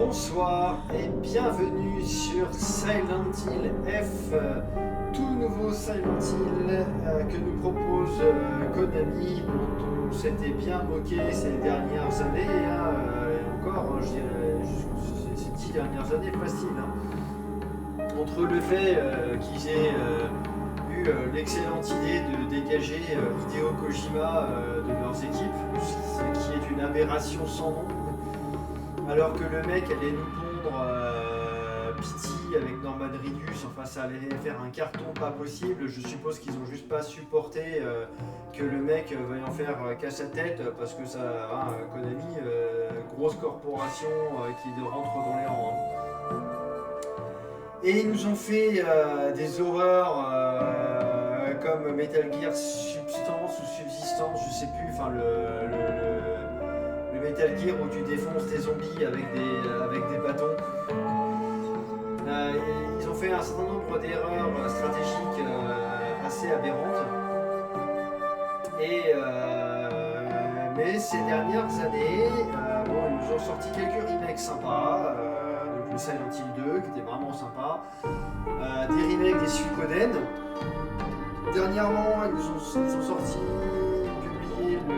Bonsoir et bienvenue sur Silent Hill F, tout nouveau Silent Hill que nous propose Konami, dont on s'était bien moqué ces dernières années, et encore, je dirais, ces 10 dernières années facile. Entre le fait qu'ils aient eu l'excellente idée de dégager Hideo Kojima de leurs équipes, ce qui est une aberration sans nom. Alors que le mec allait nous pondre Pity avec Norman Reedus, enfin ça allait faire un carton pas possible. Je suppose qu'ils ont juste pas supporté que le mec veuille en faire qu'à sa tête, parce que ça, Konami, grosse corporation qui rentre dans les rangs. Et ils nous ont fait des horreurs comme Metal Gear Substance ou Subsistance, je sais plus, enfin le Metal Gear où tu défonces des zombies avec des bâtons. Ils ont fait un certain nombre d'erreurs stratégiques assez aberrantes. Mais ces dernières années, ils nous ont sorti quelques remakes sympas. Donc le Silent Hill 2 qui était vraiment sympa. Des remakes des Suikoden. Dernièrement, ils ont sorti, publié le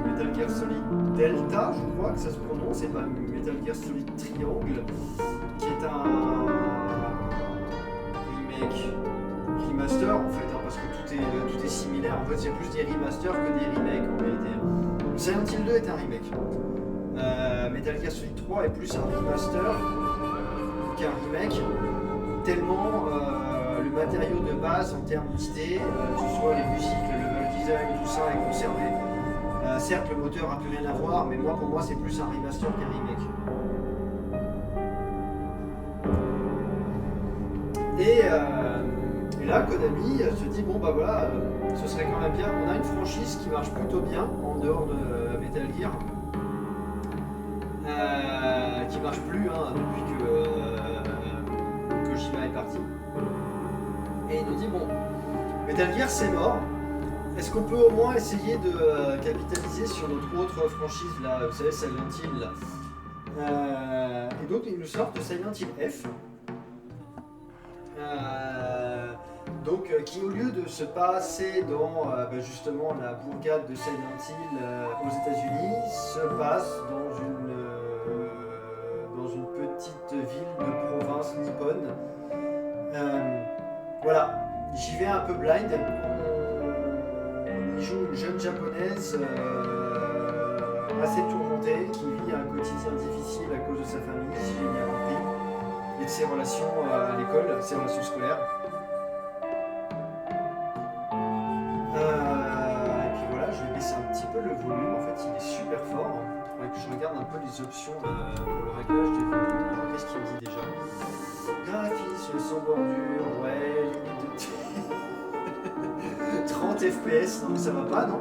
Metal Gear Solid Delta, je crois que ça se prononce, c'est pas Metal Gear Solid Triangle, qui est un remake, remaster en fait, parce que tout est similaire. En fait, c'est plus des remasters que des remakes en réalité. Le Silent Hill 2 est un remake. Metal Gear Solid 3 est plus un remaster qu'un remake, tellement le matériau de base en termes d'idées, que ce soit les musiques, le level design, tout ça est conservé. Certes, le moteur n'a plus rien à voir, mais pour moi, c'est plus un remaster qu'un remake. Et là, Konami se dit bon bah voilà, ce serait quand même bien. On a une franchise qui marche plutôt bien en dehors de Metal Gear, qui marche plus depuis que Kojima est parti. Et il nous dit bon, Metal Gear c'est mort. Est-ce qu'on peut au moins essayer de capitaliser sur notre autre franchise là, vous savez, Silent Hill là. Et donc ils nous sortent Silent Hill F. Qui au lieu de se passer dans justement la bourgade de Silent Hill aux États-Unis, se passe dans une petite ville de province nippone. Voilà, j'y vais un peu blind. Il joue une jeune japonaise assez tourmentée qui vit un quotidien difficile à cause de sa famille, si j'ai bien compris, et de ses relations à l'école, ses relations scolaires. Et puis voilà, je vais baisser un petit peu le volume, en fait il est super fort. Il faudrait que je regarde un peu les options pour le réglage du volume. Alors qu'est-ce qu'il me dit déjà? Graphisme sans bordure, ouais, limite de 30 FPS, non mais ça va pas, non?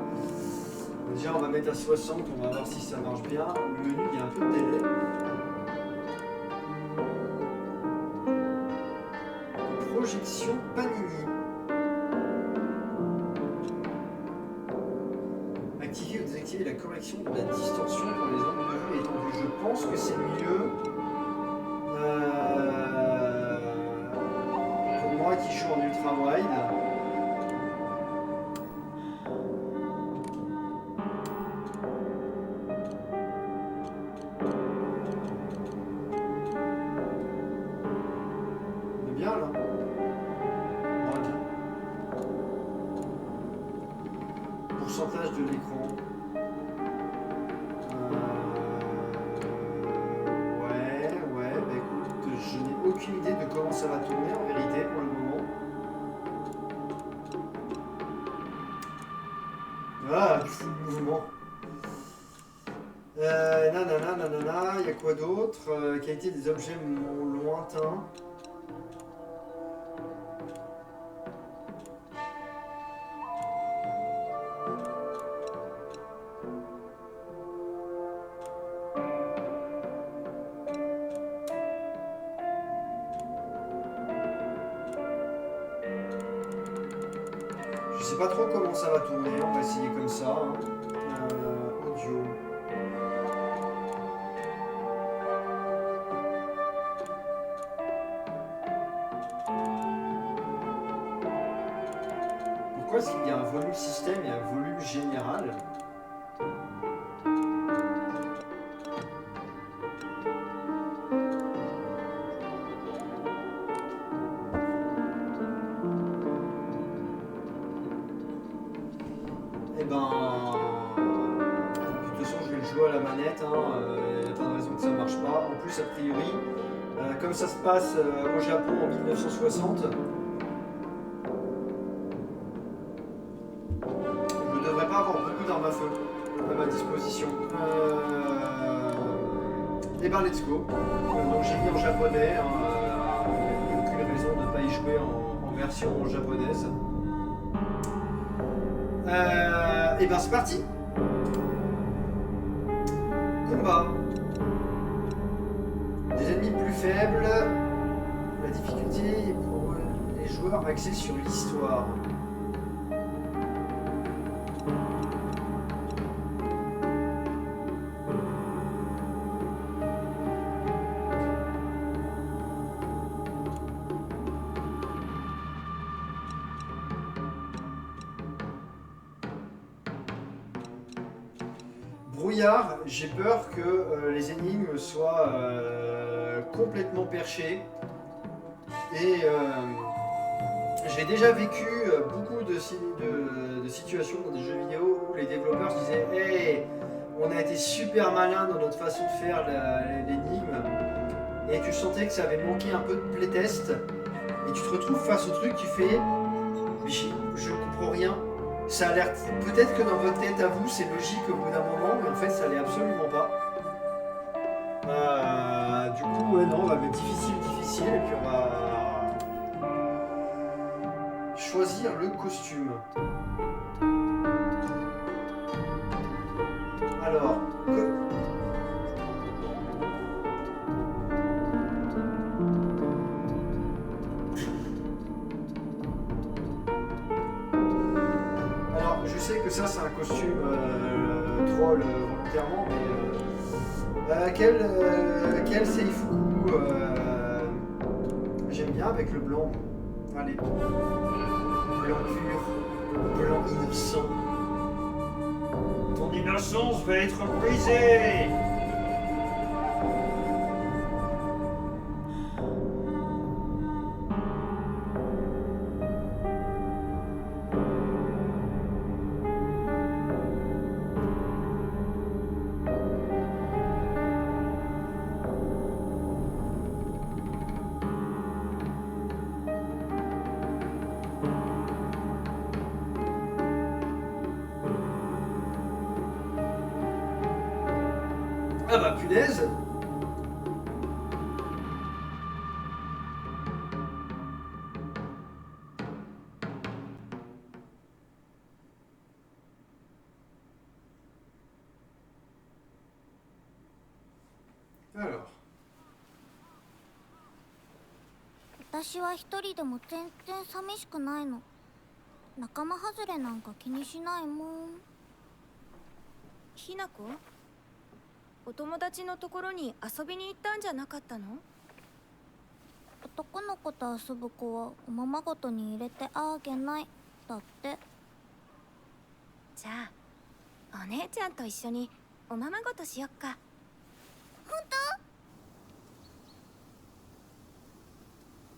Déjà on va mettre à 60, on va voir si ça marche bien. Le menu, il y a un peu de délai. Projection Panini. Activer ou désactiver la correction de la distorsion pour les angles de vue étendus. Je pense que c'est mieux pour moi qui joue en ultra wide. On est bien là. Voilà. Pourcentage de l'écran. Je n'ai aucune idée de comment ça va tourner en vérité pour le moment. Ah, du fou de mouvement. Nanana, il y a quoi d'autre? Qualité des objets lointains. Je sais pas trop comment ça va tourner, on va essayer comme ça. Audio. pourquoi est-ce qu'il y a un volume système et un volume général? Eh ben, de toute façon, je vais le jouer à la manette. Il n'y a pas de raison que ça ne marche pas. En plus, a priori, comme ça se passe au Japon en 1960, je ne devrais pas avoir beaucoup d'armes à feu à ma disposition. Et ben, let's go. Donc, j'ai mis en japonais. Il n'y a aucune raison de ne pas y jouer en version japonaise. Et ben c'est parti. Combat. Des ennemis plus faibles. La difficulté est pour les joueurs axée sur l'histoire. Brouillard, j'ai peur que les énigmes soient complètement perchées. Et j'ai déjà vécu beaucoup de situations dans des jeux vidéo où les développeurs se disaient hey, on a été super malin dans notre façon de faire l'énigme. Et tu sentais que ça avait manqué un peu de playtest. Et tu te retrouves face au truc, tu fais mais je comprends rien. Ça a l'air, peut-être que dans votre tête à vous c'est logique au bout d'un moment, mais en fait ça l'est absolument pas. Du coup, ouais, non, on va mettre difficile, et puis on va choisir le costume. Alors, je sais que ça c'est un costume troll volontairement, mais quel Seifu j'aime bien avec le blanc. Allez, blanc pur, blanc innocent. Ton innocence va être brisée. Ah bah punaise. Alors. 私は一人でも全然寂しくないの。仲間外れなんか気にしないもん。ひなこ、お友達のところに遊びに行ったんじゃなかったの？男の子と遊ぶ子はおままごとに入れてあげないだって。じゃあお姉ちゃんと一緒におままごとしよっか。本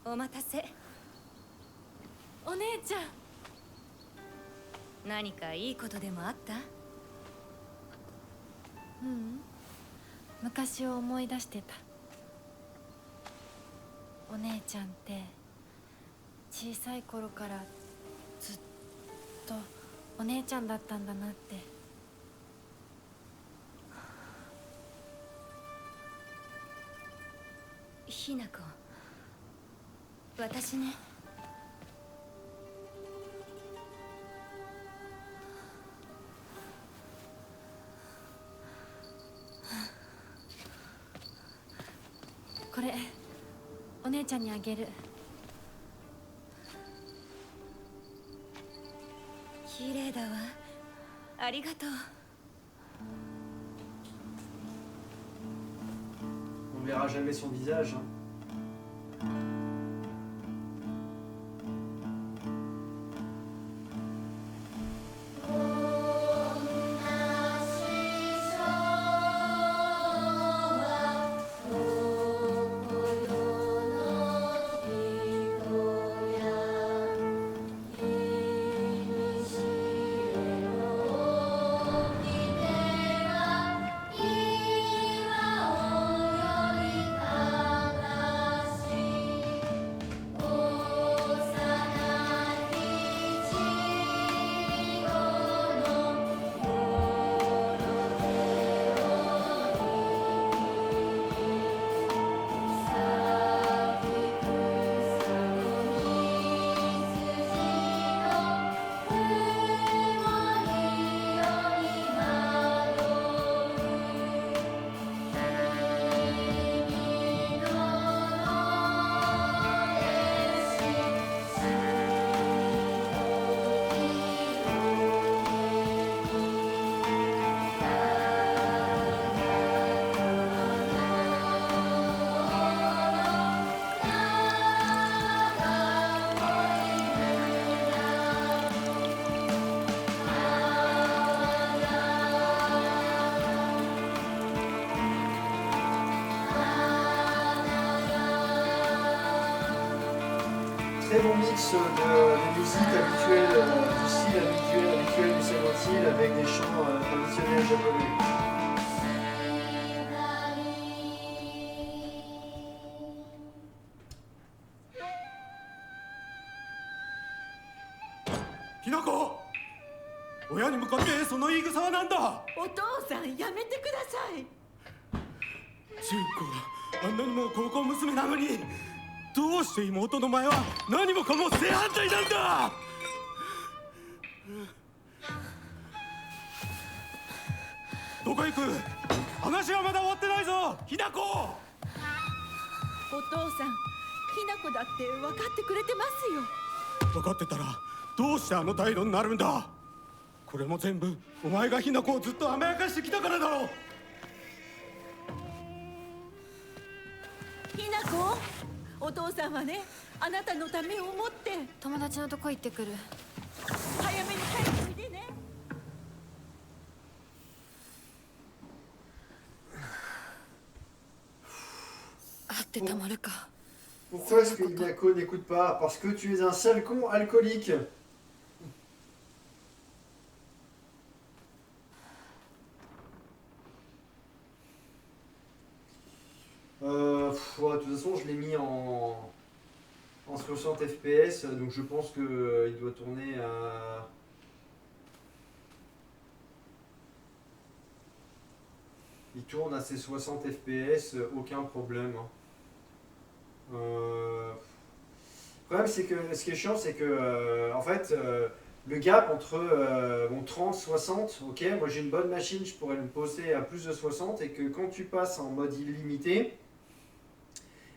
当？お待たせ。お姉ちゃん、何かいいことでもあった？うん、昔を思い出してた。お姉ちゃんって小さい頃からずっとお姉ちゃんだったんだなって。ひなこ、私ね。これお姉ちゃんにあげる。綺麗だわ。ありがとう。On verra jamais son visage. très bon mix de musique habituelle, du style habituel du Silent Hill avec des chants traditionnels japonais. ひなこ、親に向かってその言い草は何だ。お父さんやめてください。純子があんなにも高校娘なのに、どうして妹の前は何もかも正反対なんだ。どこ行く。話はまだ終わってないぞ、ひなこ。お父さん、ひなこだって分かってくれてますよ。分かってたらどうしてあの態度になるんだ。これも全部お前がひなこをずっと甘やかしてきたからだろう。ひなこ、お父さんはね、あなたのためを思って友達のとこ行ってくる。早めに帰っておいでね。会ってたまるか。 Pourquoi est-ce que Hinako n'écoute pas? Parce que tu es un sale con alcoolique. Ouais, de toute façon, je l'ai mis en 60 FPS, donc je pense que il doit tourner à... Il tourne à ses 60 FPS, aucun problème. Le problème, c'est que ce qui est chiant, c'est que en fait, le gap entre bon, 30 60, ok, moi j'ai une bonne machine, je pourrais le poser à plus de 60, et que quand tu passes en mode illimité,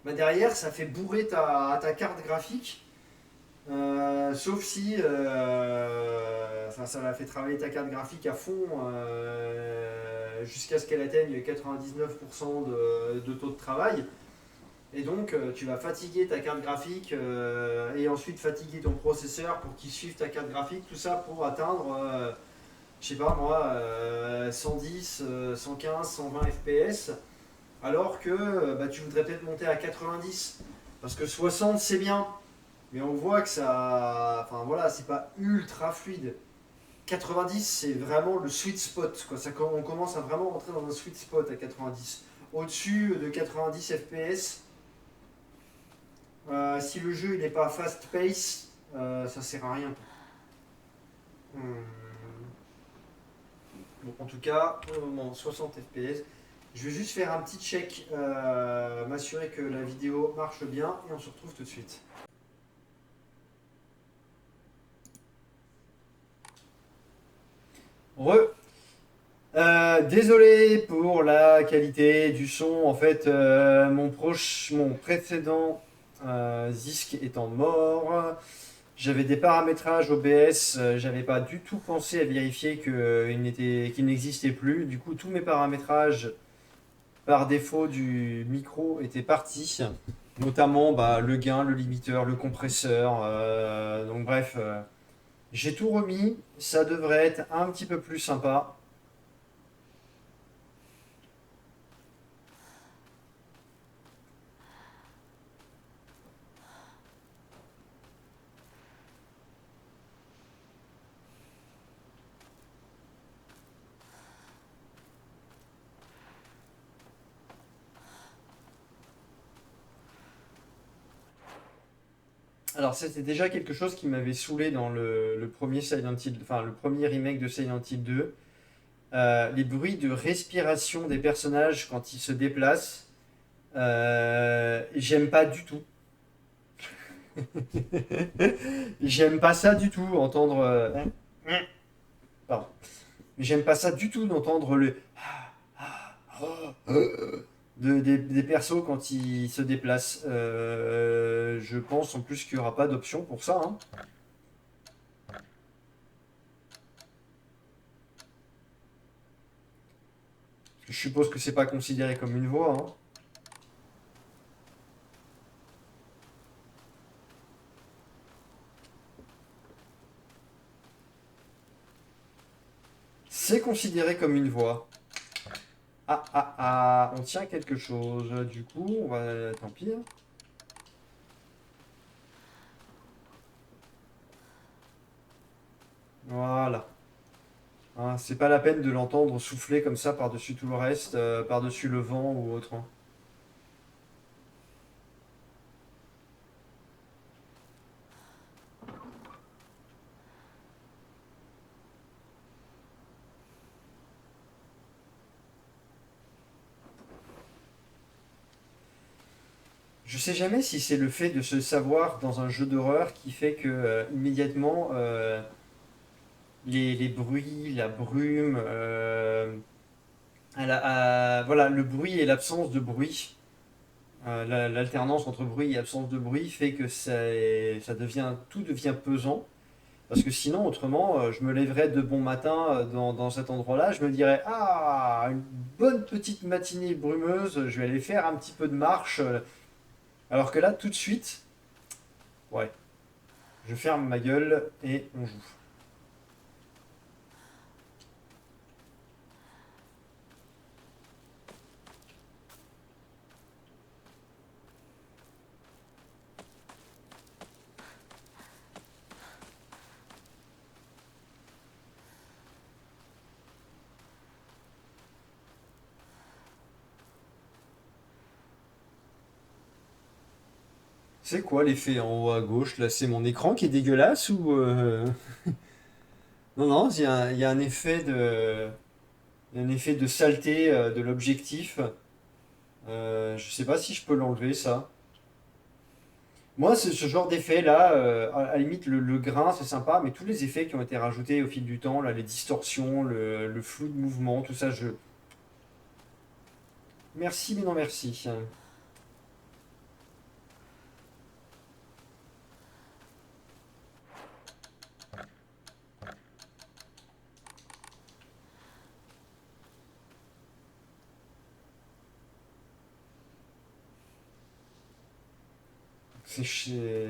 bah derrière ça fait bourrer ta carte graphique, sauf si ça la fait travailler ta carte graphique à fond jusqu'à ce qu'elle atteigne 99% de taux de travail. Et donc tu vas fatiguer ta carte graphique et ensuite fatiguer ton processeur pour qu'il suive ta carte graphique, tout ça pour atteindre, je sais pas moi, 110, 115, 120 FPS, alors que bah, tu voudrais peut-être monter à 90, parce que 60 c'est bien, mais on voit que ça, enfin voilà, c'est pas ultra fluide. 90 c'est vraiment le sweet spot, quoi. Ça, on commence à vraiment rentrer dans un sweet spot à 90. Au-dessus de 90 FPS, si le jeu il n'est pas fast pace, ça sert à rien. Bon, en tout cas, pour le moment, 60 FPS. Je vais juste faire un petit check, m'assurer que la vidéo marche bien, et on se retrouve tout de suite. Désolé pour la qualité du son. En fait, mon précédent Zisk étant mort, j'avais des paramétrages OBS, j'avais pas du tout pensé à vérifier qu'il n'existait plus. Du coup, tous mes paramétrages par défaut du micro étaient partis, notamment bah, le gain, le limiteur, le compresseur. Donc bref, j'ai tout remis. Ça devrait être un petit peu plus sympa. Alors c'était déjà quelque chose qui m'avait saoulé dans le premier Silent Hill, enfin le premier remake de Silent Hill 2. Les bruits de respiration des personnages quand ils se déplacent, j'aime pas du tout. J'aime pas ça du tout, entendre... Pardon. J'aime pas ça du tout d'entendre le... des persos quand ils se déplacent. Je pense en plus qu'il n'y aura pas d'option pour ça. Hein. Je suppose que c'est pas considéré comme une voix. Hein. C'est considéré comme une voix. On tient quelque chose. Du coup, on va... Tant pis. Voilà. Hein, c'est pas la peine de l'entendre souffler comme ça par-dessus tout le reste, par-dessus le vent ou autre. Hein. Je sais jamais si c'est le fait de se savoir dans un jeu d'horreur qui fait que immédiatement les bruits, la brume, voilà, le bruit et l'absence de bruit, l'alternance entre bruit et absence de bruit fait que ça devient, tout devient pesant. Parce que sinon, autrement, je me lèverais de bon matin dans cet endroit-là, je me dirais, ah, une bonne petite matinée brumeuse, je vais aller faire un petit peu de marche. Alors que là, tout de suite, ouais, je ferme ma gueule et on joue. C'est quoi l'effet en haut à gauche là? C'est mon écran qui est dégueulasse ou Non, non, il y a un effet il y a un effet de saleté de l'objectif. Je sais pas si je peux l'enlever ça. Moi, c'est ce genre d'effet là, à la limite le grain c'est sympa, mais tous les effets qui ont été rajoutés au fil du temps, là, les distorsions, le flou de mouvement, tout ça, je. Merci, mais non merci.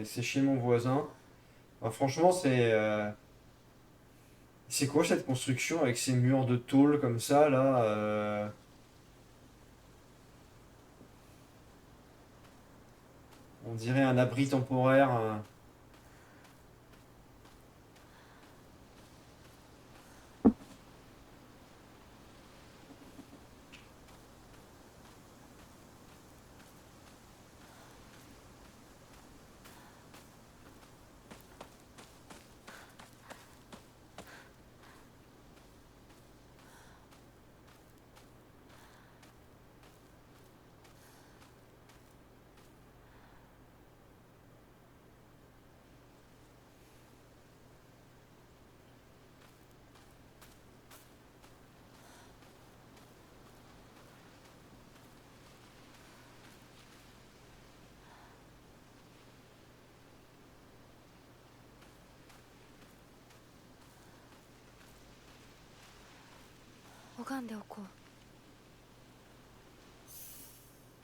C'est chez mon voisin. Bah, franchement, c'est quoi cette construction avec ces murs de tôle comme ça là on dirait un abri temporaire.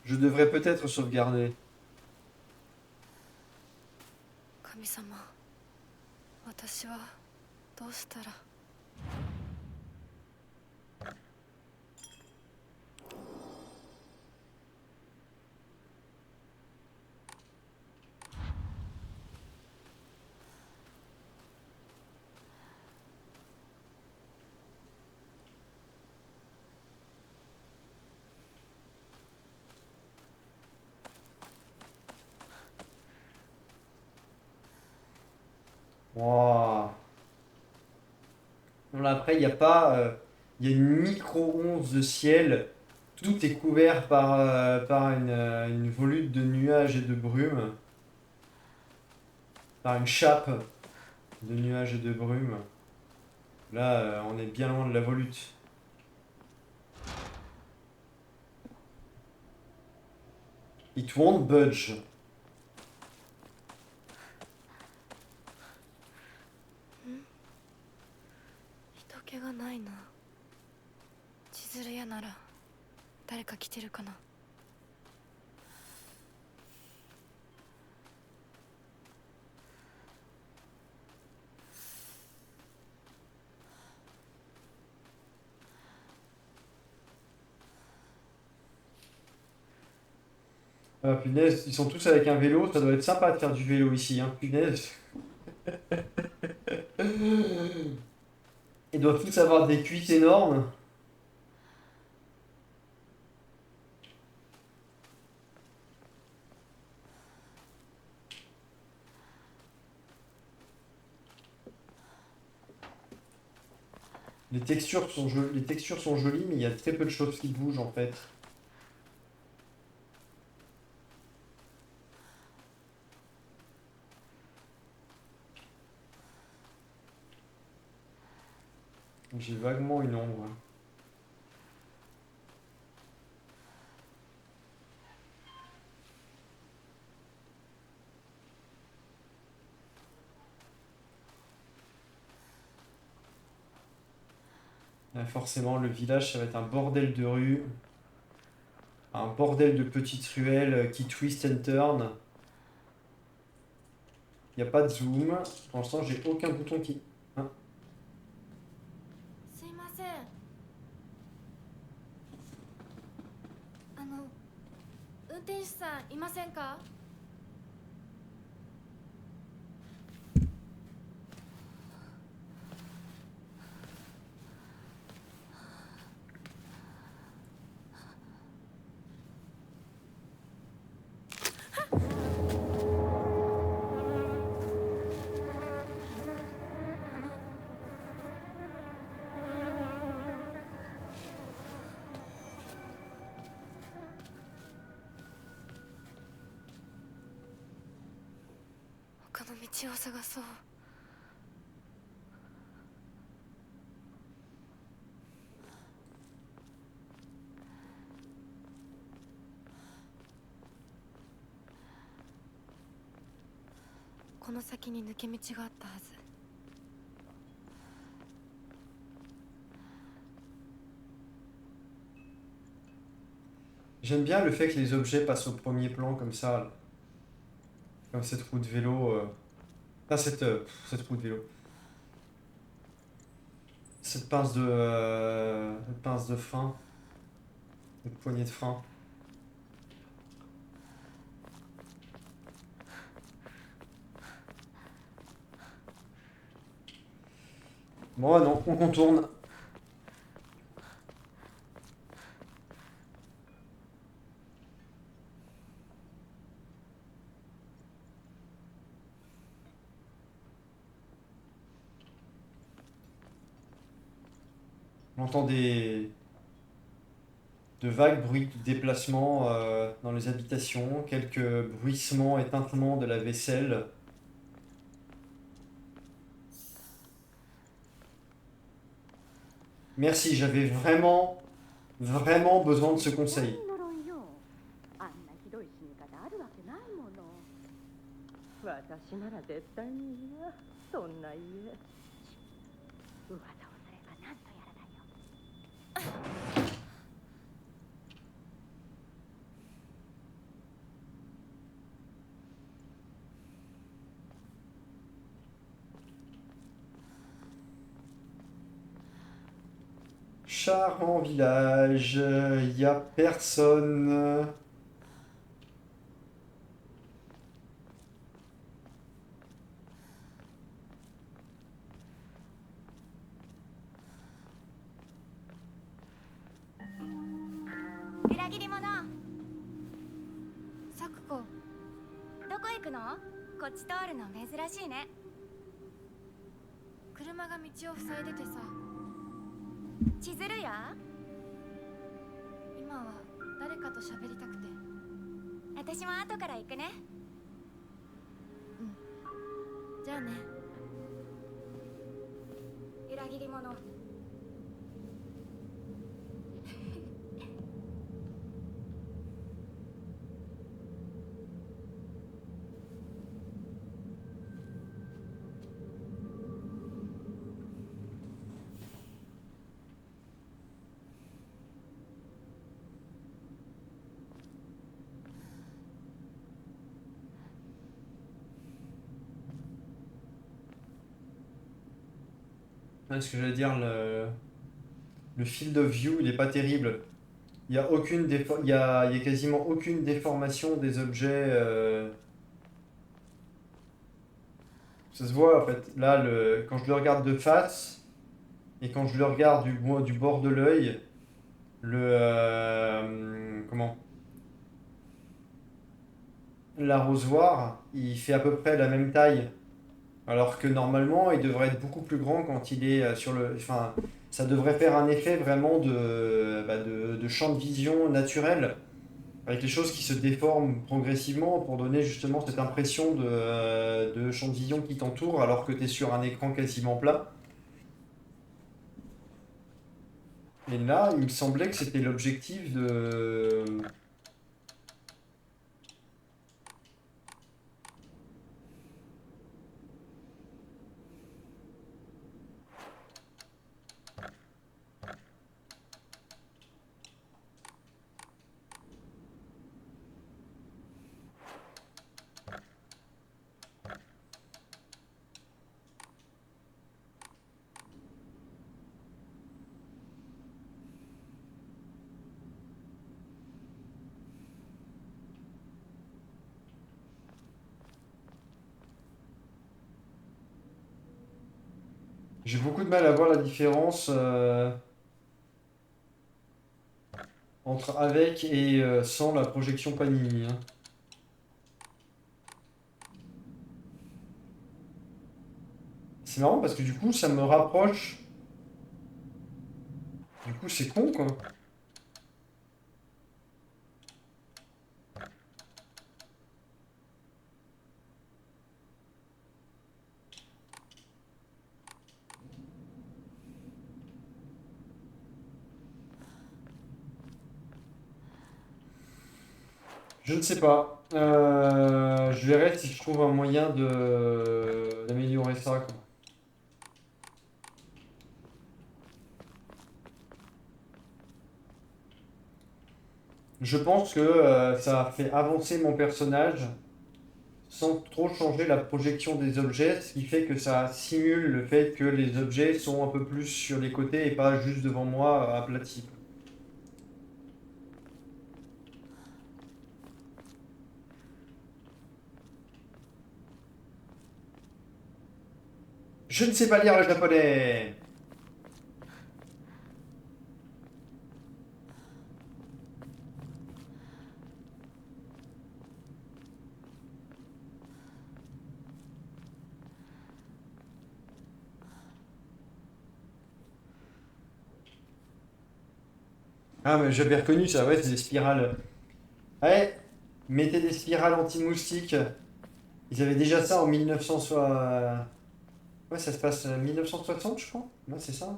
Je devrais peut-être sauvegarder. 神様、私はどうしたら。Wow. Bon, là, après, il n'y a pas. Il y a une micro-once de ciel. Tout est couvert par une volute de nuages et de brume. Par une chape de nuages et de brume. Là, on est bien loin de la volute. It won't budge. 人気がないな。千鶴屋なら誰か来てるかな。Ah, punaise, ils sont tous avec un vélo, ça doit être sympa de faire du vélo ici, hein, punaise. doivent tous avoir des cuisses énormes. Les textures sont jolies, mais il y a très peu de choses qui bougent en fait. J'ai vaguement une ombre. Là, forcément, le village, ça va être un bordel de rues. Un bordel de petites ruelles qui twist and turn. Il n'y a pas de zoom. Pour l'instant, j'ai aucun bouton qui... Hein. すいません。運転手さんいませんか？他の道を探そう。この先に抜け道があったはず。J'aime bien le fait que les objets passent au premier plan comme ça. Comme cette roue de vélo. Enfin, cette roue de vélo. Cette pince de frein. Une poignée de frein. Bon, non, on contourne. On entend de vagues bruits de déplacement dans les habitations, quelques bruissements et tintements de la vaisselle. Merci, j'avais vraiment besoin de ce conseil. あんなひどい死に方あるわけないもの。私なら絶対に嫌。そんな家。噂をすればなんとやらだよ。Charmant village, y a personne. Sakuko, どこ行くの？こっち通るの珍しいね。車が道を塞いでてさ。千鶴や？今は誰かと喋りたくて。私も後から行くね。じゃあね。裏切り者。Ouais, ce que j'allais dire, le field of view, il est pas terrible. Il y a il y a quasiment aucune déformation des objets. Ça se voit en fait. Là, quand je le regarde de face, Et quand je le regarde du bord de l'œil, comment? L'arrosoir, il fait à peu près la même taille. Alors que normalement, il devrait être beaucoup plus grand quand il est sur le. Enfin, ça devrait faire un effet vraiment de champ de vision naturel, avec les choses qui se déforment progressivement pour donner justement cette impression de champ de vision qui t'entoure alors que tu es sur un écran quasiment plat. Et là, il me semblait que c'était l'objectif de. J'ai beaucoup de mal à voir la différence entre avec et sans la projection Panini, hein. C'est marrant parce que du coup, ça me rapproche. Du coup, c'est con, quoi. Je ne sais pas. Je verrai si je trouve un moyen d'améliorer ça, quoi. Je pense que ça fait avancer mon personnage sans trop changer la projection des objets, ce qui fait que ça simule le fait que les objets sont un peu plus sur les côtés et pas juste devant moi aplatis. Je ne sais pas lire le japonais. Ah, mais j'avais reconnu ça, ouais, c'est des spirales. Ouais, mettez des spirales anti-moustiques. Ils avaient déjà ça en 1960. Ouais, ça se passe 1960, je crois. Ouais, c'est ça.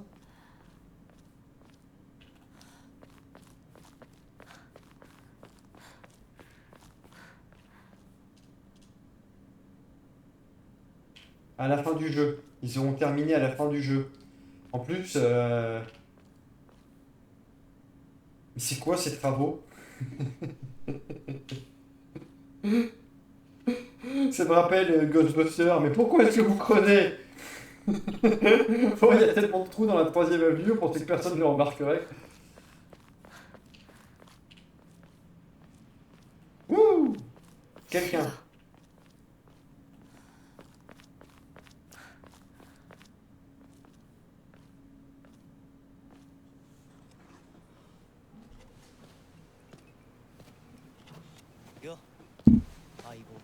À la fin du jeu. Ils ont terminé à la fin du jeu. En plus, mais c'est quoi ces travaux? Ça me rappelle Ghostbusters, mais pourquoi est-ce que vous creusez? Oh, il y a tellement de trous dans la troisième avenue, on pensait que personne ne le remarquerait. Wouh! Quelqu'un. Yo, Aibo.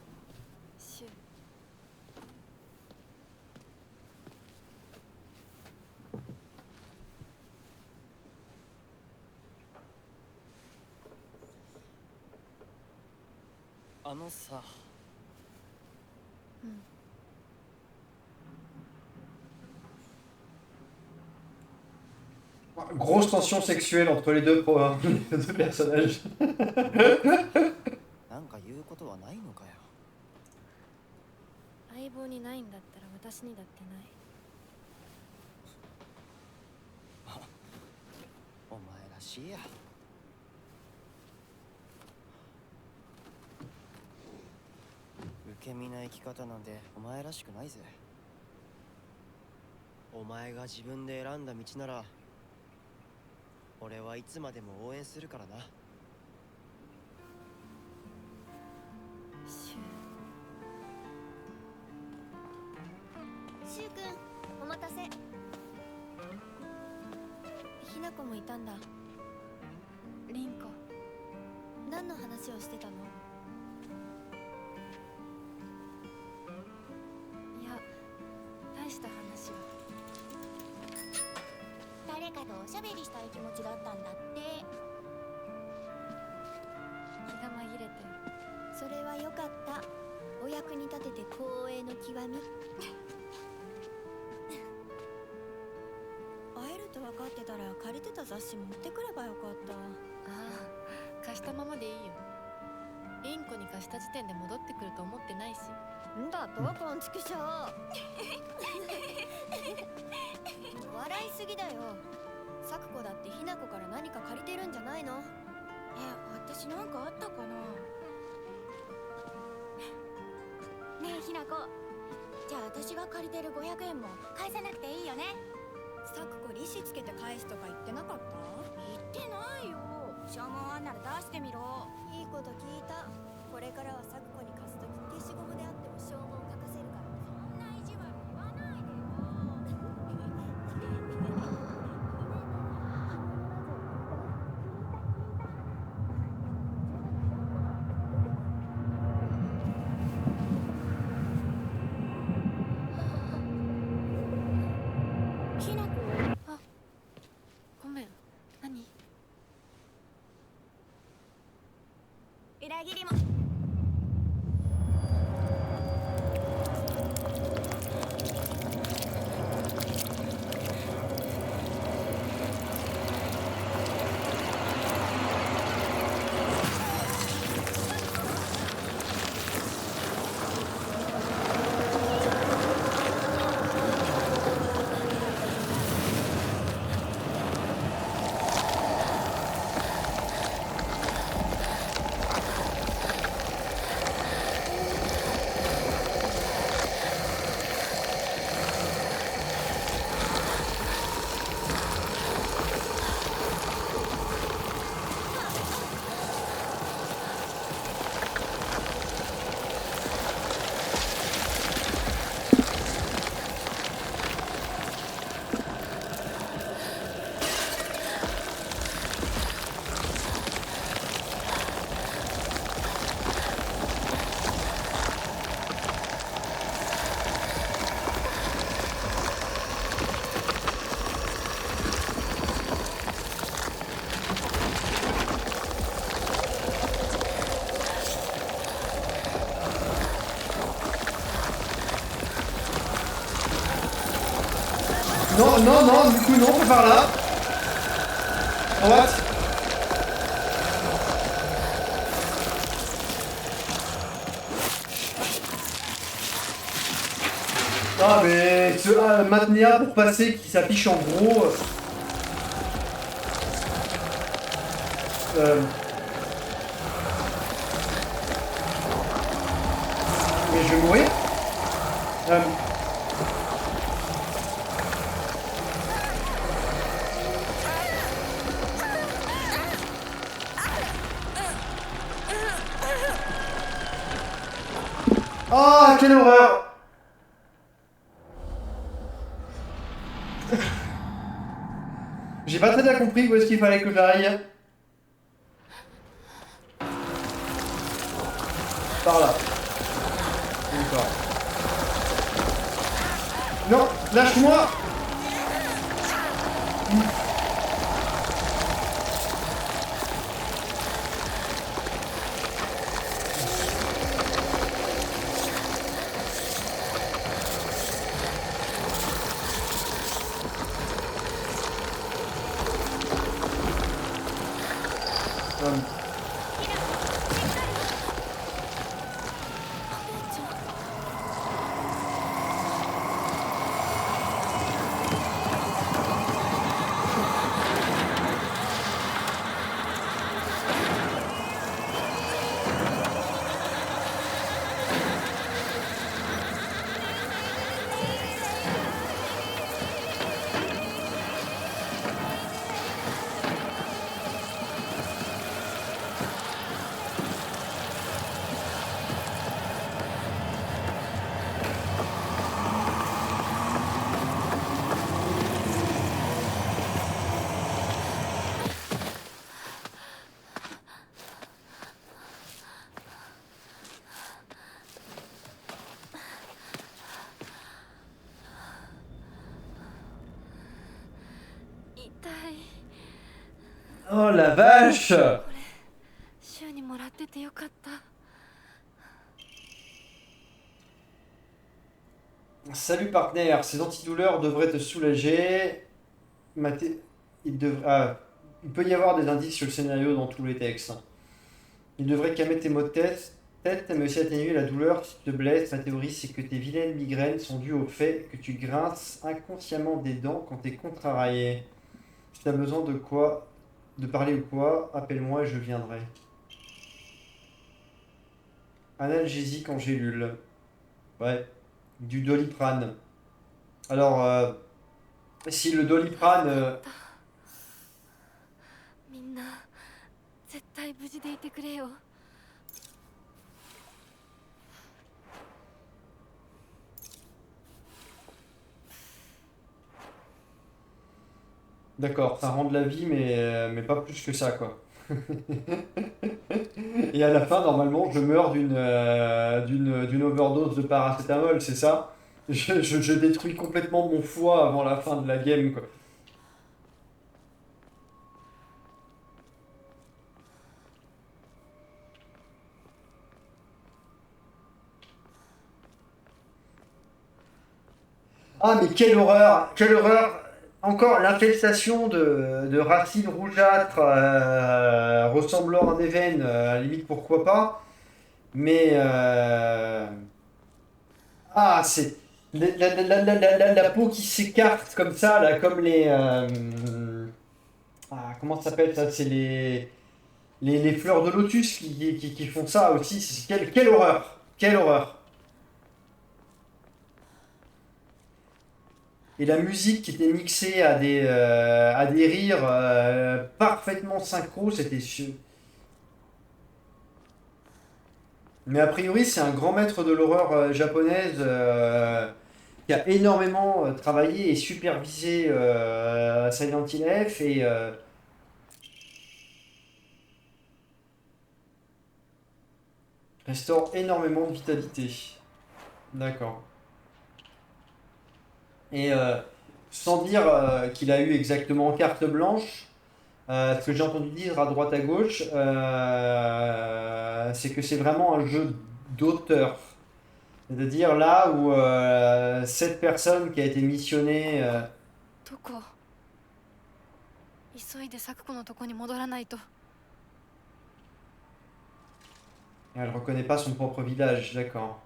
シュあのさ、 Grosse tension sexuelle entre les deux, les deux personnages. なんか言うことはないのかよ。相棒にないんだったら私にだってない。お前らしいや。受け身な生き方なんてお前らしくないぜ。お前が自分で選んだ道なら、俺はいつまでも応援するからな。シュシュウ君お待たせ。子もいたんだ。凛子。何の話をしてたの？いや、大した話は。誰かとおしゃべりしたい気持ちだったんだって。気が紛れて。それはよかった。お役に立てて光栄の極み。会えると分かってたら借りてた雑誌持ってくればよかった。ああ、貸したままでいいよ。凛子に貸した時点で戻ってくると思ってないし。んだとこんちくしょう。笑いすぎだよ。咲子だってひな子から何か借りてるんじゃないの？私なんかあったかな。ねえひな子、じゃあ私が借りてる500円も返さなくていいよね。咲子利子つけて返すとか言ってなかった？言ってないよ。証文あんなら出してみろ。いいこと聞いた。これからは咲子に貸すとき消しゴムであっても証文書かせるから。そんな意地悪言わないでよ。ひな子。ごめん。何？裏切りも。Non, non, non, du coup, non, on peut par là. À droite. Ah, mais ce maintenir pour passer qui s'affiche en gros. Mais je vais mourir. Oh, quelle horreur! J'ai pas très bien compris où est-ce qu'il fallait que j'aille. Par là. D'accord. Non, lâche-moi! い。 Oh la vache! 週にもらっててよかった。 Salut partenaire, ces antidouleurs devraient te soulager. Il peut y avoir des indices sur le scénario dans tous les textes. Il devrait calmer tes maux de tête, mais aussi atténuer la douleur si tu te blesses. Ma théorie, c'est que tes vilaines migraines sont dues au fait que tu grinces inconsciemment des dents quand t'es contrarié. Si t'as besoin de parler ou quoi, appelle-moi et je viendrai. Analgésique en gélule. Ouais. Du Doliprane. Alors, si le Doliprane... みんな絶対無事でいてくれよ。 D'accord, ça rend de la vie, mais pas plus que ça, quoi. Et à la fin, normalement, je meurs d'une overdose de paracétamol, c'est ça? Je détruis complètement mon foie avant la fin de la game, quoi. Ah, mais quelle horreur! Quelle horreur! Encore l'infestation de racines rougeâtres ressemblant à des veines, à la limite pourquoi pas. Mais ah, c'est la peau qui s'écarte comme ça, là, comme les ah, comment ça s'appelle ça? C'est les fleurs de lotus qui font ça aussi. Quelle horreur! Quelle horreur! Et la musique qui était mixée à des rires parfaitement synchro, c'était sûr. Mais a priori, c'est un grand maître de l'horreur japonaise qui a énormément travaillé et supervisé Silent Hill F et restaure énormément de vitalité. D'accord. Et sans dire qu'il a eu exactement carte blanche, ce que j'ai entendu dire à droite à gauche, c'est que c'est vraiment un jeu d'auteur. C'est-à-dire là où cette personne qui a été missionnée... どこ？急いで咲子のとこに戻らないと。 Elle reconnaît pas son propre village, d'accord.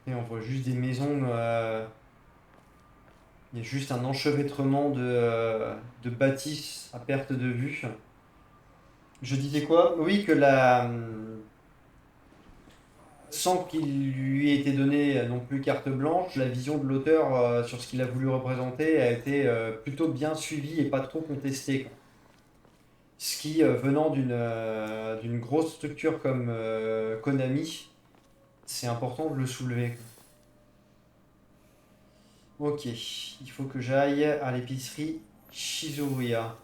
Et on voit juste des maisons... Il y a juste un enchevêtrement de bâtisses à perte de vue. Je disais quoi? Oui, que sans qu'il lui ait été donné non plus carte blanche, la vision de l'auteur sur ce qu'il a voulu représenter a été plutôt bien suivie et pas trop contestée, quoi. Ce qui, venant d'une grosse structure comme Konami, c'est important de le soulever, quoi. Ok, il faut que j'aille à l'épicerie Shizuya.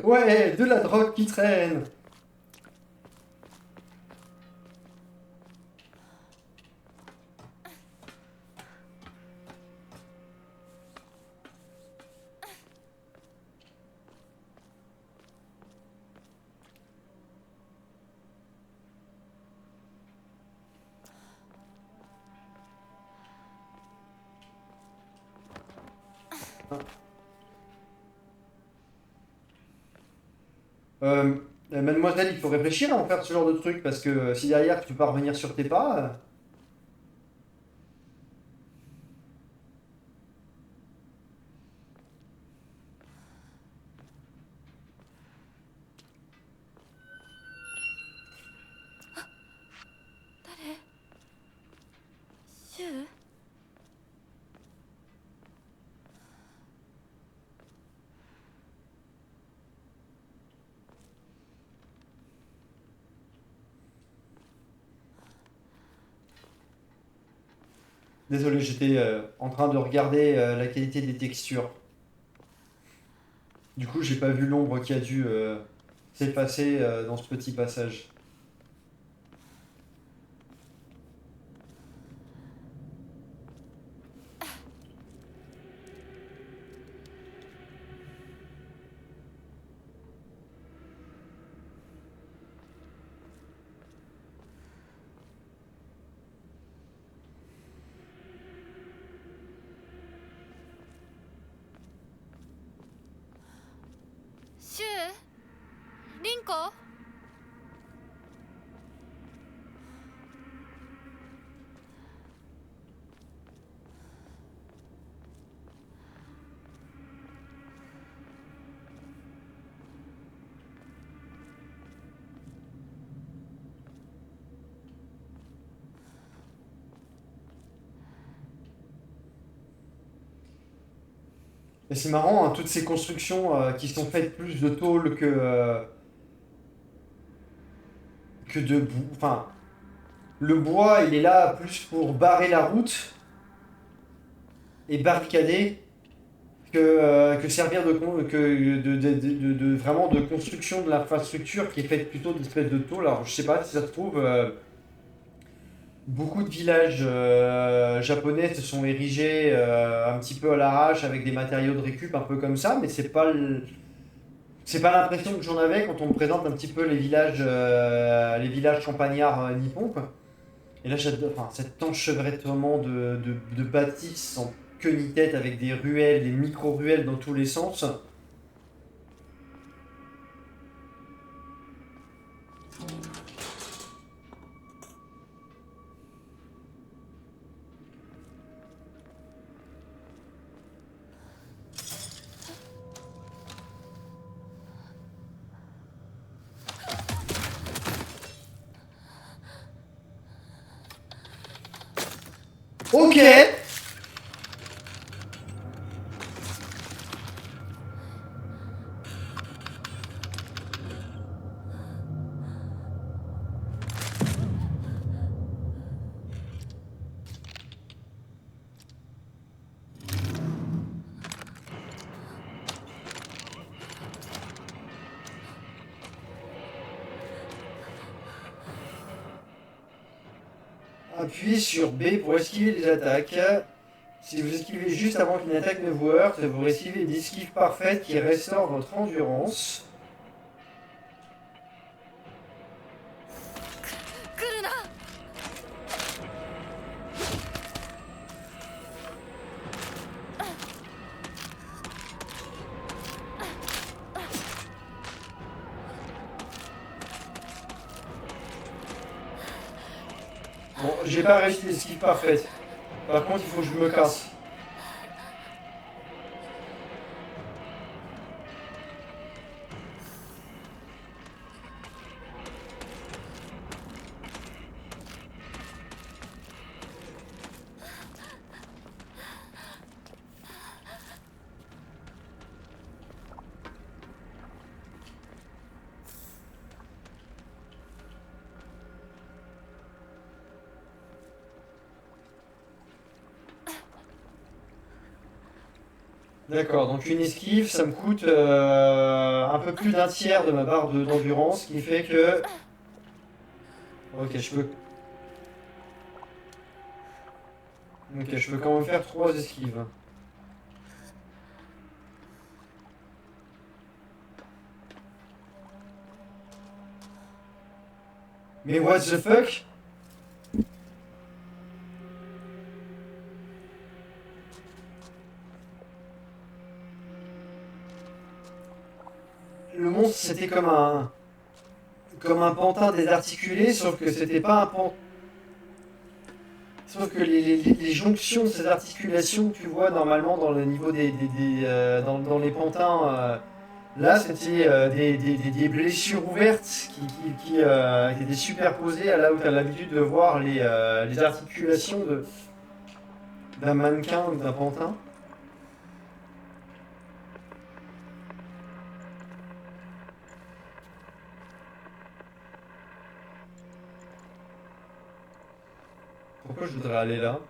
Ouais, de la drogue qui traîne. Mademoiselle, il faut réfléchir à en faire ce genre de truc parce que si derrière tu peux pas revenir sur tes pas. 誰？シュウ？ Désolé, j'étais en train de regarder la qualité des textures. Du coup, j'ai pas vu l'ombre qui a dû s'effacer dans ce petit passage.シュウリンコ。Et c'est marrant, hein, toutes ces constructions qui sont faites plus de tôle que de boue. Enfin, le bois, il est là plus pour barrer la route et barricader que servir vraiment de construction de l'infrastructure qui est faite plutôt d'espèces de tôle. Alors, je sais pas si ça se trouve, beaucoup de villages japonais se sont érigés un petit peu à l'arrache avec des matériaux de récup un peu comme ça, mais c'est pas l'impression que j'en avais quand on me présente un petit peu les villages campagnards nippons, quoi. Et là, j'adore, enfin, cet enchevêtrement de bâtisses sans queue ni tête avec des ruelles, des micro-ruelles dans tous les sens. Ok. Appuyez sur B pour esquiver les attaques. Si vous esquivez juste avant qu'une attaque ne vous heurte, vous recevez une esquive parfaite qui restaure votre endurance. 来るな。Bon, j'ai pas réussi l'esquive parfaite. Par contre, il faut que je me casse. D'accord, donc une esquive, ça me coûte un peu plus d'un tiers de ma barre d'endurance, ce qui fait que... Ok, je peux quand même faire 3 esquives. Mais what the fuck? Le monstre, c'était comme un pantin désarticulé, sauf que c'était pas un pantin. Sauf que les jonctions de ces articulations que tu vois normalement dans le niveau dans les pantins, là c'était des blessures ouvertes qui étaient superposées à là où tu as l'habitude de voir les articulations d'un mannequin ou d'un pantin. Pourquoi je voudrais aller là?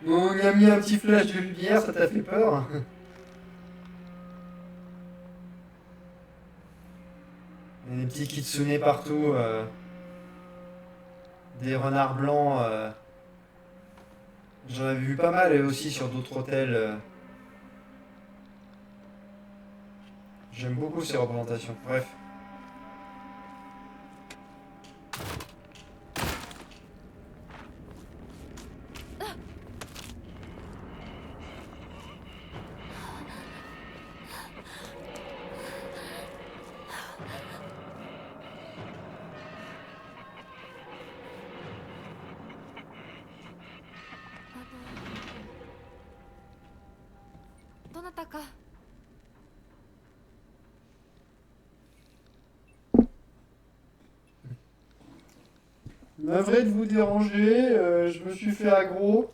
On y a mis un petit flash de lumière, ça t'a fait peur? Il y a des petits kitsune partout. Des renards blancs. J'en avais vu pas mal et aussi sur d'autres hôtels. J'aime beaucoup ces représentations. Bref. Navré de vous déranger, je me suis fait aggro.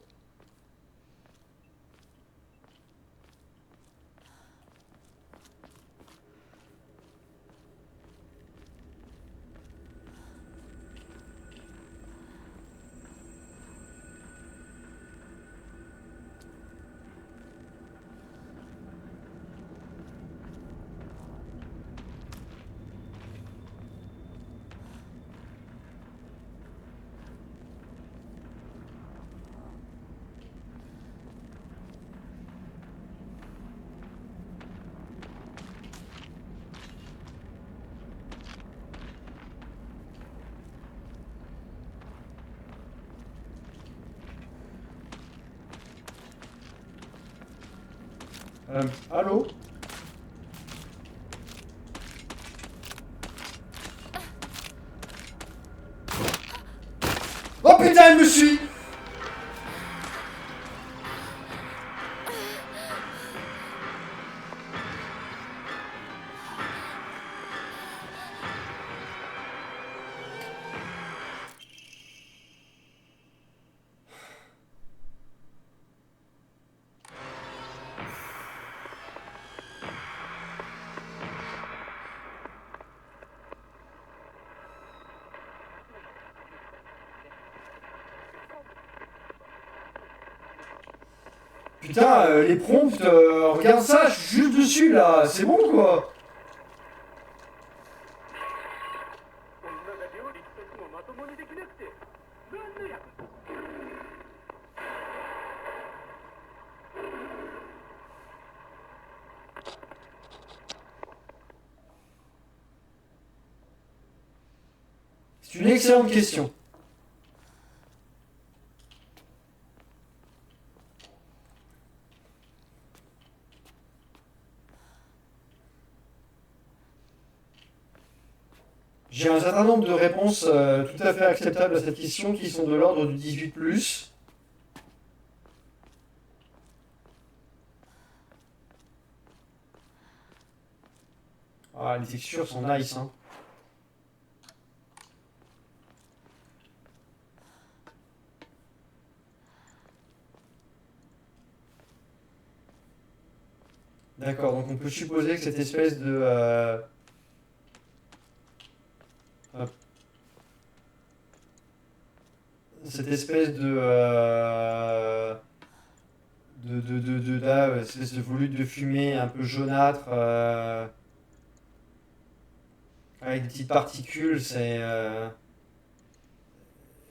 Allô? Oh putain, elle me suit! Putain, les prompts, regarde ça, je suis juste dessus là, c'est bon quoi? C'est une excellente question. J'ai un certain nombre de réponses tout à fait acceptables à cette question qui sont de l'ordre du 18+. Ah, les textures sont nice, hein. D'accord, donc on peut supposer que cette espèce de... hop. Cette espèce de espèce de volute de fumée un peu jaunâtre avec des petites particules,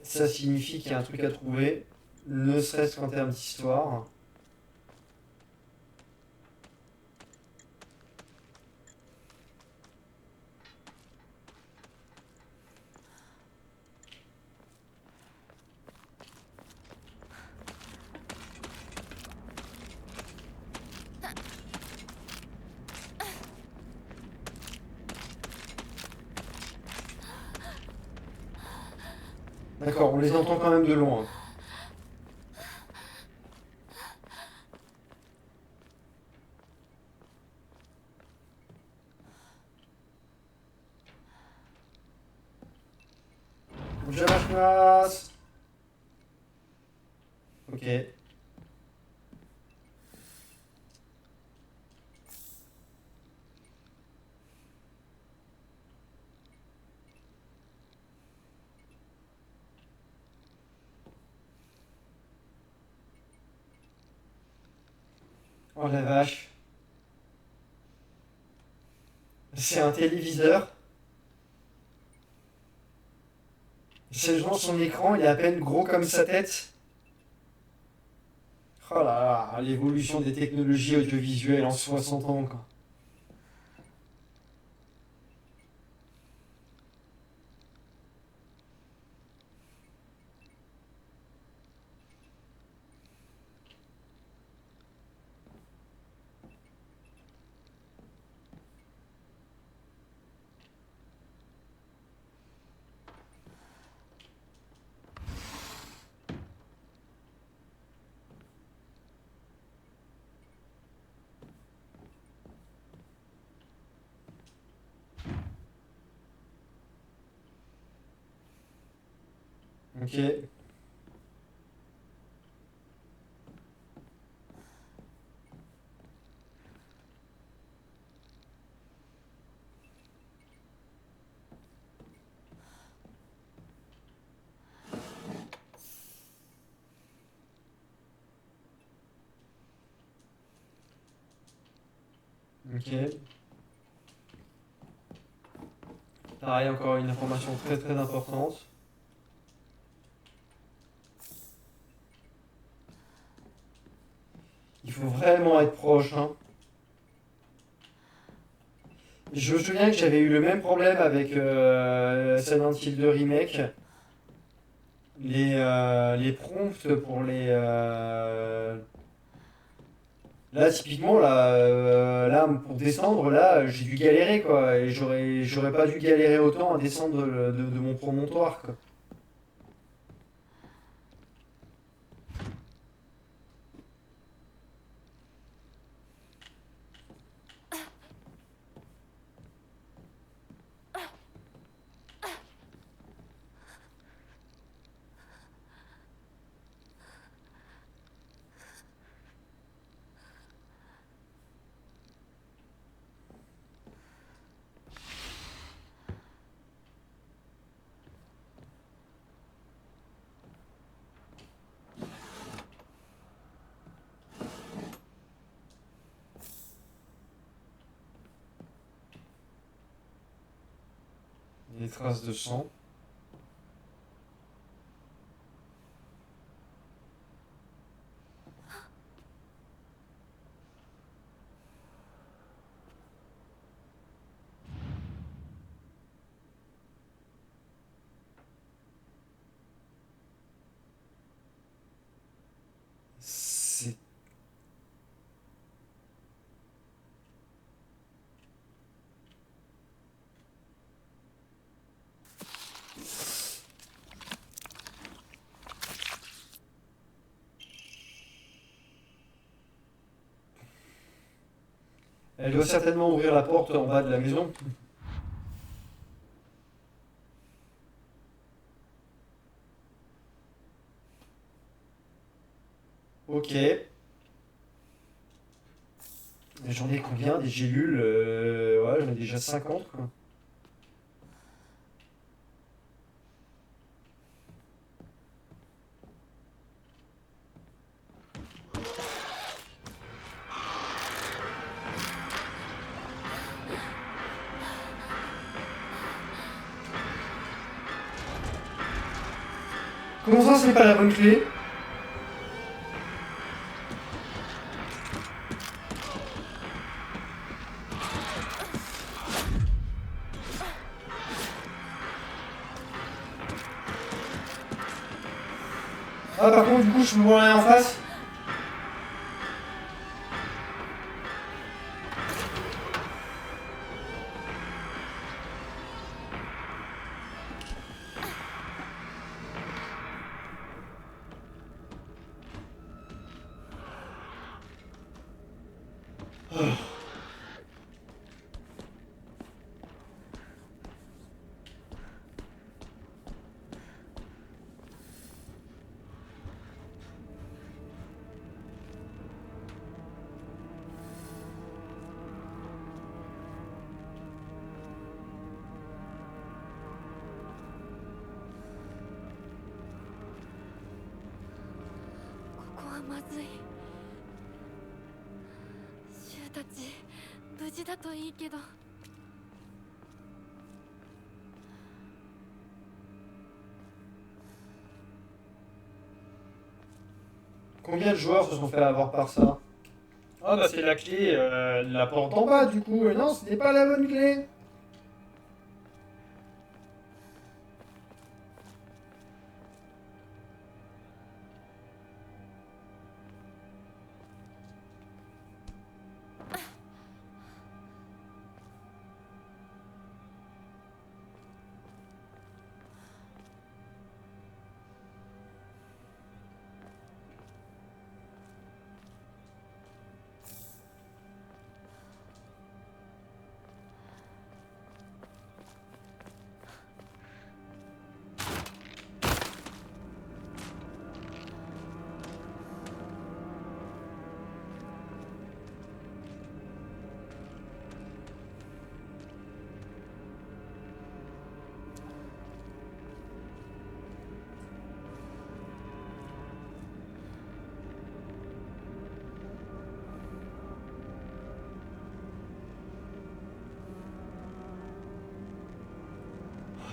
ça signifie qu'il y a un truc à trouver, ne serait-ce qu'en termes d'histoire. D'accord, on les entend quand même de loin. Ujamashmasu. Ok. Oh la vache. C'est un téléviseur. Sérieusement, son écran, il est à peine gros comme sa tête. Oh là là, l'évolution des technologies audiovisuelles en 60 ans, quoi. Ok. Ok. Pareil, encore une information très très importante. Il faut vraiment être proche, hein. Je me souviens que j'avais eu le même problème avec Silent Hill 2 Remake. Les prompts pour les... Là, typiquement, là, pour descendre, là, j'ai dû galérer, quoi. Et j'aurais pas dû galérer autant à descendre de mon promontoire, quoi. Des traces de sang. C'est... Elle doit certainement ouvrir la porte en bas de la maison. Ok. J'en ai combien des gélules? Ouais, j'en ai déjà 50, quoi. Comment ça, c'est pas la bonne clé? Ah, par contre, du coup, je me vois rien en face. たち無事だといいけど。Combien de joueurs se sont fait avoir par ça? Ah bah c'est la clé, la porte en bas du coup. Non, ce n'est pas la bonne clé.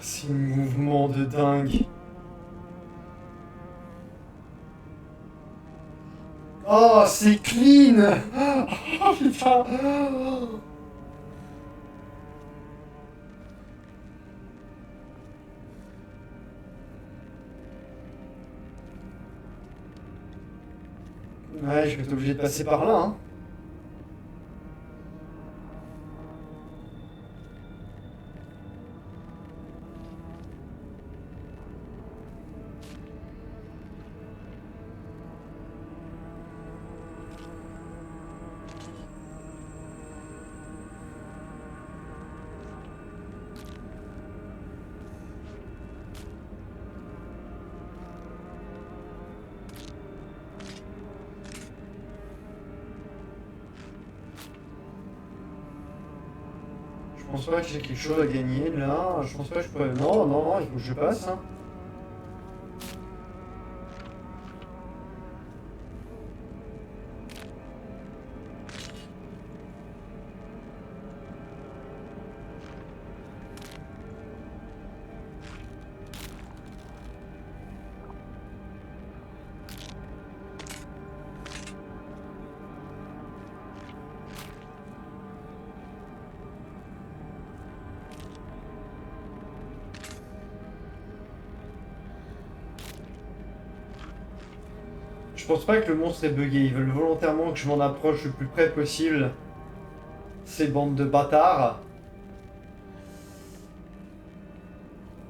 Ces mouvements de dingue. Oh, c'est clean. Oh putain. Ouais, je vais être obligé de passer par là, hein. Je pense pas que j'ai quelque chose à gagner là. Je pense pas que je pourrais. Non, non, non, il faut que je passe. Hein. Je pense pas que le monstre est bugué, ils veulent volontairement que je m'en approche le plus près possible. Ces bandes de bâtards.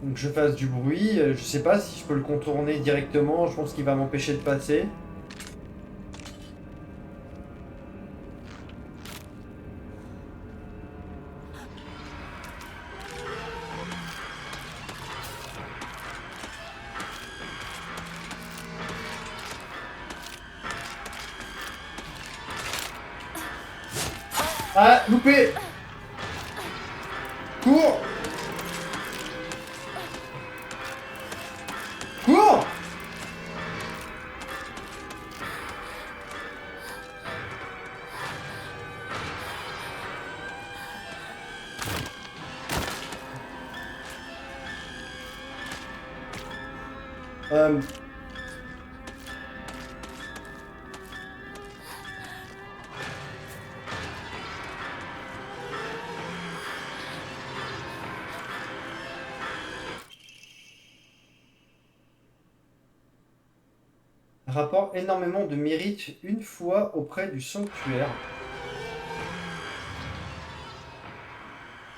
Donc je fasse du bruit, je sais pas si je peux le contourner directement, je pense qu'il va m'empêcher de passer. Ah, loupé! Cours! Cours! Rapporte énormément de mérite une fois auprès du sanctuaire.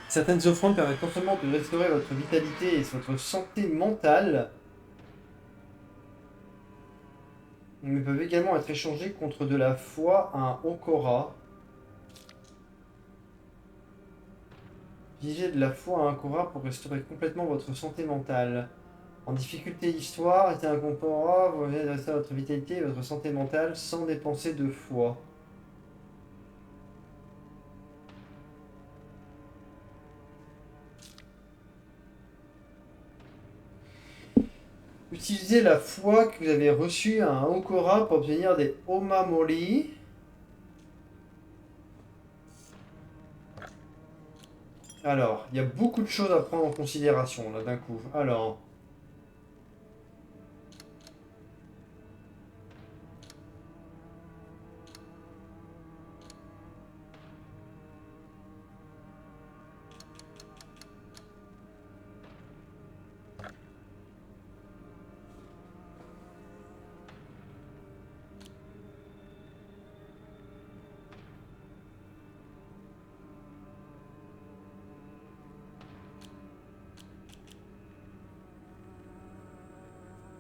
Certaines offrandes permettent non seulement de restaurer votre vitalité et votre santé mentale, mais peuvent également être échangées contre de la foi à un Okora. Utilisez de la foi à un Okora pour restaurer complètement votre santé mentale. En difficulté histoire, était un Okora, vous venez de restaurer votre vitalité et votre santé mentale sans dépenser de foi. Utilisez la foi que vous avez reçue à un Okora pour obtenir des Omamori. Alors, il y a beaucoup de choses à prendre en considération là d'un coup. Alors.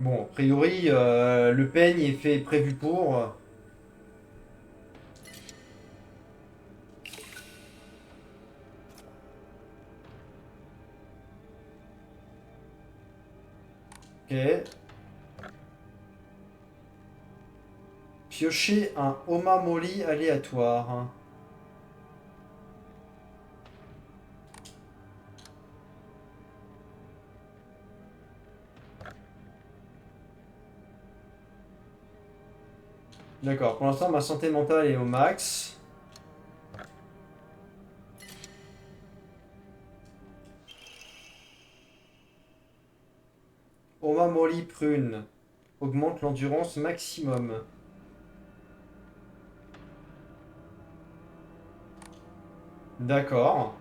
Bon, a priori, le peigne est fait prévu pour. Ok. Piocher un Omamori aléatoire. D'accord, pour l'instant ma santé mentale est au max. Omamori prune augmente l'endurance maximum. D'accord.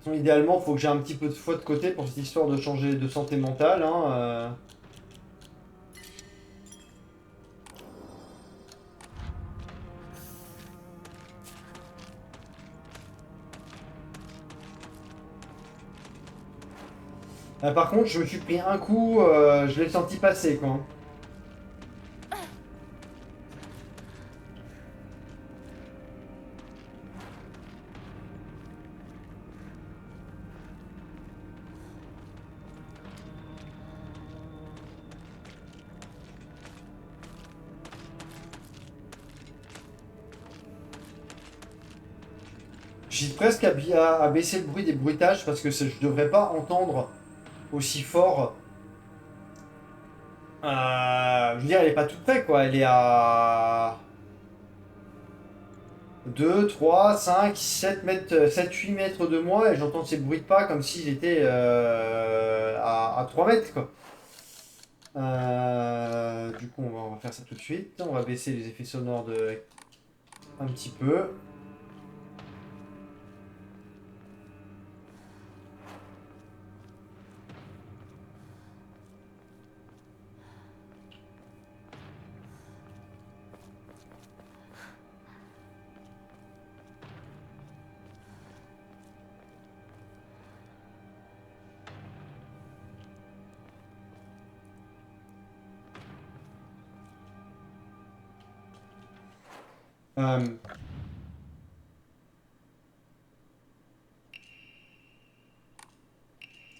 Idéalement, il faut que j'ai un petit peu de foi de côté pour cette histoire de changer de santé mentale. Hein, Par contre, je me suis pris un coup, je l'ai senti passer, quoi. J'ai presque à baisser le bruit des bruitages parce que je devrais pas entendre aussi fort. Je veux dire, elle est pas tout près, quoi. Elle est à 2, 3, 5, 7 mètres, 7, 8 mètres de moi et j'entends ces bruits de pas comme s'il était à 3 mètres, quoi. Du coup, on va faire ça tout de suite. On va baisser les effets sonores de un petit peu.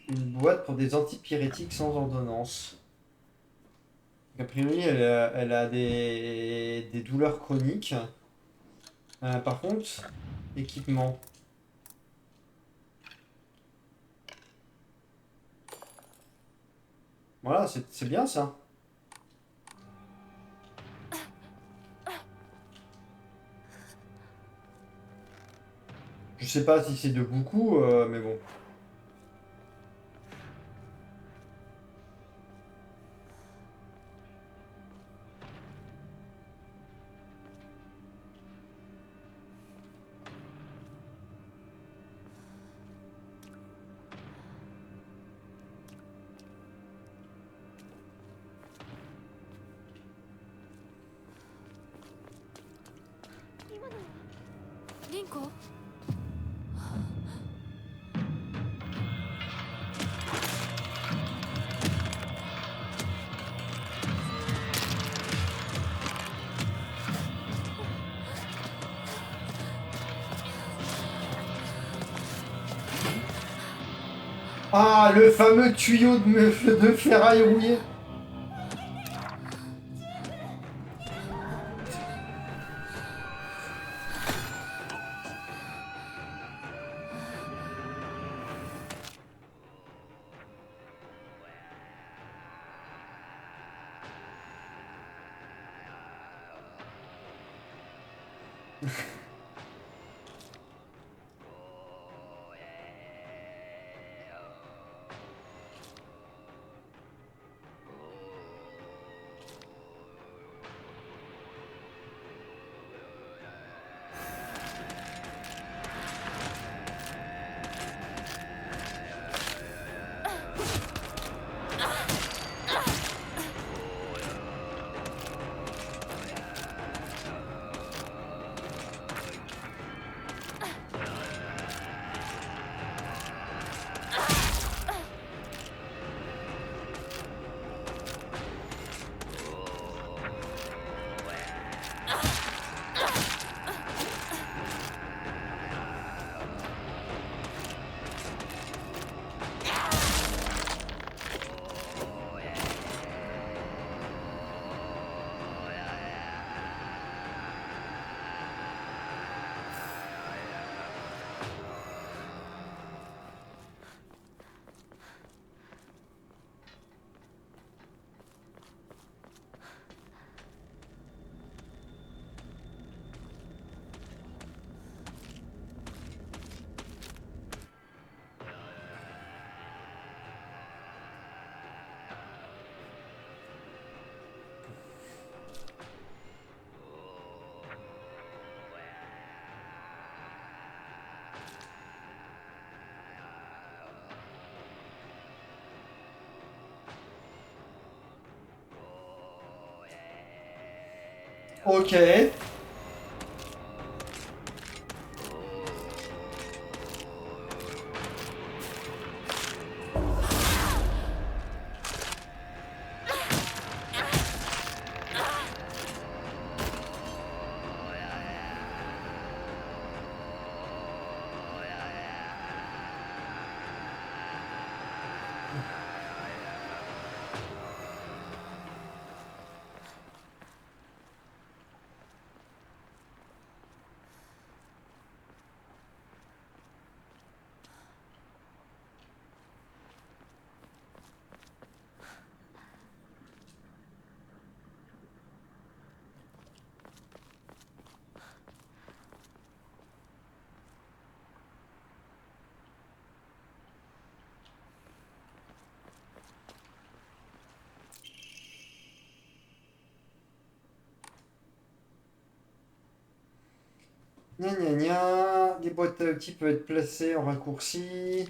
Une boîte pour des antipyrétiques sans ordonnance. A priori, elle a des douleurs chroniques. Par contre, équipement. Voilà, c'est bien ça. Je sais pas si c'est de beaucoup, mais bon. Rinko? Ah, le fameux tuyau de ferraille rouillé. Ok. Gna gna gna. Les boîtes à outils peuvent être placées en raccourci.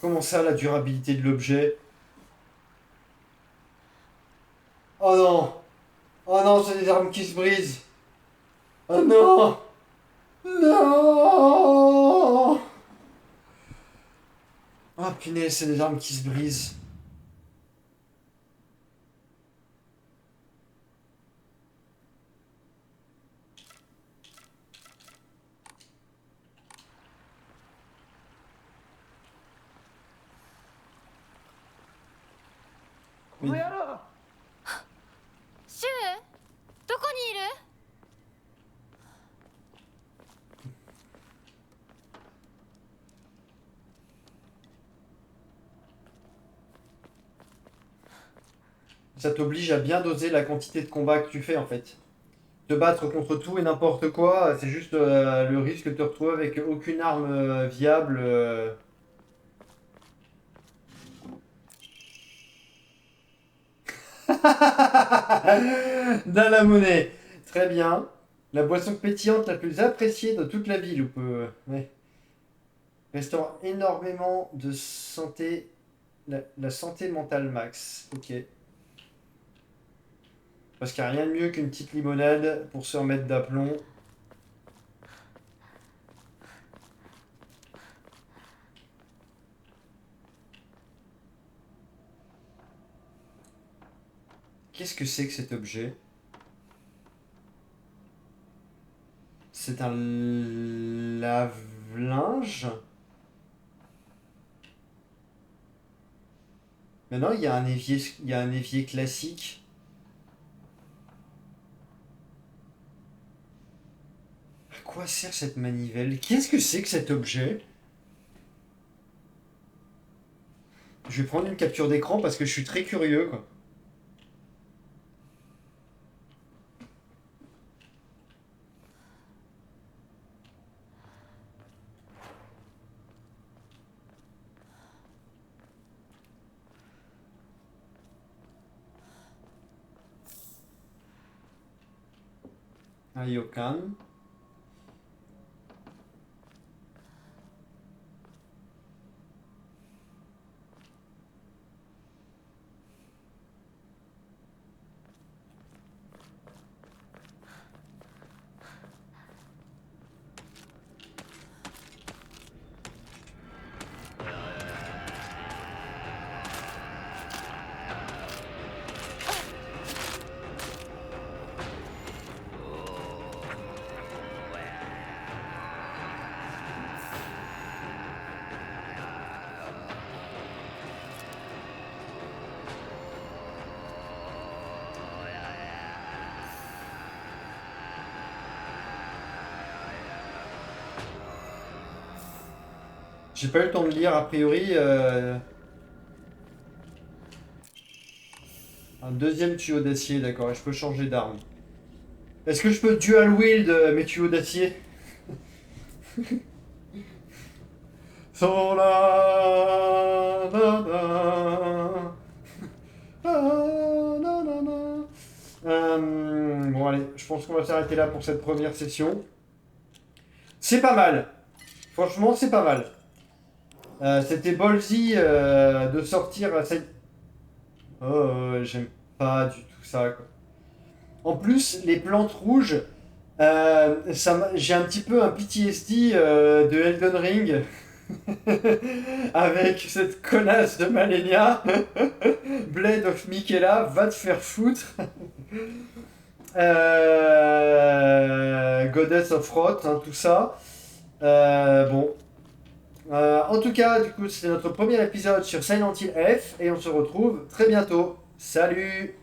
Comment ça, la durabilité de l'objet? Oh non! Oh non, c'est des armes qui se brisent! Oh non! Non! Oh punaise, c'est des armes qui se brisent. Oui. シュウどこにいる？ Ça t'oblige à bien doser la quantité de combat que tu fais en fait. Te battre contre tout et n'importe quoi, c'est juste le risque de te retrouver avec aucune arme viable. Dans la monnaie. Très bien. La boisson pétillante la plus appréciée dans toute la ville. Ouais. Restaure énormément de santé. La santé mentale max. Ok. Parce qu'il n'y a rien de mieux qu'une petite limonade pour se remettre d'aplomb. Qu'est-ce que c'est que cet objet? C'est un lave-linge? Maintenant, il y a un évier classique. À quoi sert cette manivelle? Qu'est-ce que c'est que cet objet? Je vais prendre une capture d'écran parce que je suis très curieux, quoi. Ryokan. J'ai pas eu le temps de lire, a priori. Un deuxième tuyau d'acier, d'accord, et je peux changer d'arme. Est-ce que je peux dual wield mes tuyaux d'acier? Sola, na, na. Bon allez, je pense qu'on va s'arrêter là pour cette première session. C'est pas mal. Franchement, c'est pas mal. C'était ballsy de sortir à cette... Oh, j'aime pas du tout ça, quoi. En plus, les plantes rouges, j'ai un petit peu un PTSD de Elden Ring. Avec cette connasse de Malenia. Blade of Michaela, va te faire foutre. Goddess of Wrath, hein, tout ça. Bon. En tout cas, du coup, c'est notre premier épisode sur Silent Hill F et on se retrouve très bientôt. Salut!